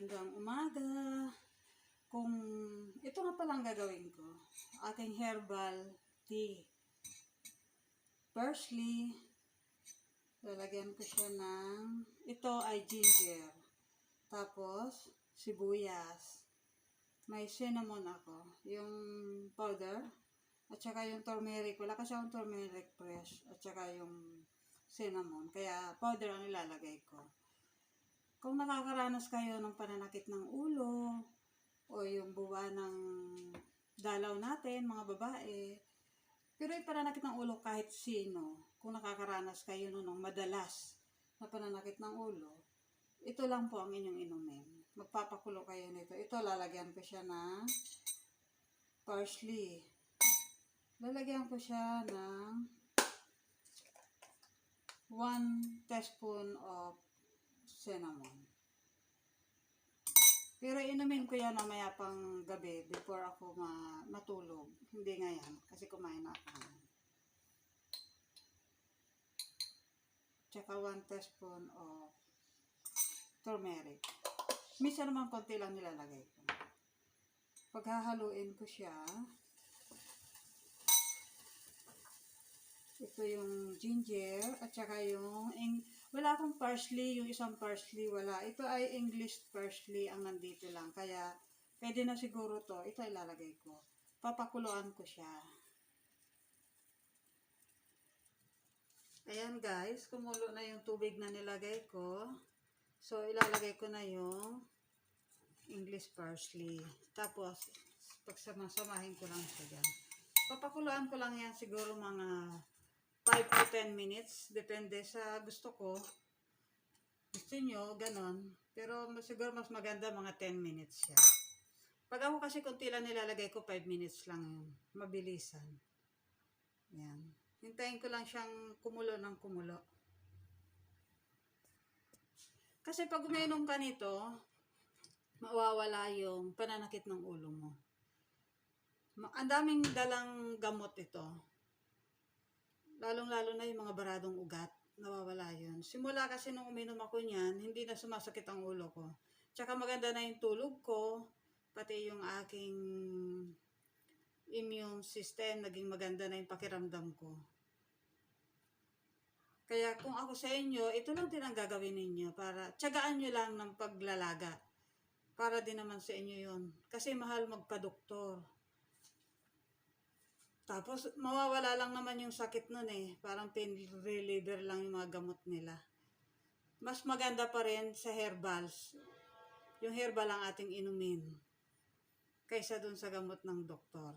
Magandang umaga. Kung ito nga palang gagawin ko, aking herbal tea. Firstly, lalagyan ko siya ng, ito ay ginger. Tapos, sibuyas. May cinnamon ako, yung powder. At saka yung turmeric. Wala kasi akong turmeric fresh. At saka yung cinnamon. Kaya powder ang ilalagay ko. Kung nakakaranas kayo ng pananakit ng ulo o yung buwa ng dalaw natin, mga babae, pero yung pananakit ng ulo kahit sino, kung nakakaranas kayo ng madalas na pananakit ng ulo, ito lang po ang inyong inumin. Magpapakulo kayo nito. Ito, lalagyan ko siya ng parsley. Lalagyan ko siya ng 1 teaspoon of cinnamon. Pero inumin ko yan mamaya pang gabi before ako matulog. Hindi ngayon kasi kumain na ako. Tsaka 1 teaspoon of turmeric. Minsan naman konti lang nilalagay ko. Paghahaluin ko siya, ito yung ginger at saka yung wala akong parsley, yung isang parsley wala. Ito ay English parsley ang nandito lang. Kaya pwede na siguro to. Ito ilalagay ko. Papakuluan ko siya. Ayan guys, kumulo na yung tubig na nilagay ko. So ilalagay ko na yung English parsley. Tapos pagsama-samahin ko lang siya dyan. Papakuluan ko lang yan siguro mga 5 to 10 minutes. Depende sa gusto ko. Gusto nyo, ganon. Pero siguro mas maganda mga 10 minutes siya. Pag ako kasi kunti lang nilalagay ko, 5 minutes lang yun. Mabilisan. Yan. Hintayin ko lang siyang kumulo ng kumulo. Kasi pag uminom ka nito, mawawala yung pananakit ng ulo mo. Ang daming dalang gamot ito. Lalong-lalo na yung mga baradong ugat, nawawala yun. Simula kasi nung uminom ako niyan, hindi na sumasakit ang ulo ko. Tsaka maganda na yung tulog ko, pati yung aking immune system, naging maganda na yung pakiramdam ko. Kaya kung ako sa inyo, ito lang din ang gagawin ninyo para tiyagaan nyo lang ng paglalaga. Para din naman sa inyo yun. Kasi mahal magpa-doktor. Tapos, mawawala lang naman yung sakit nun eh. Parang pain reliever lang yung mga gamot nila. Mas maganda pa rin sa herbals. Yung herbal ang ating inumin. Kaysa dun sa gamot ng doktor.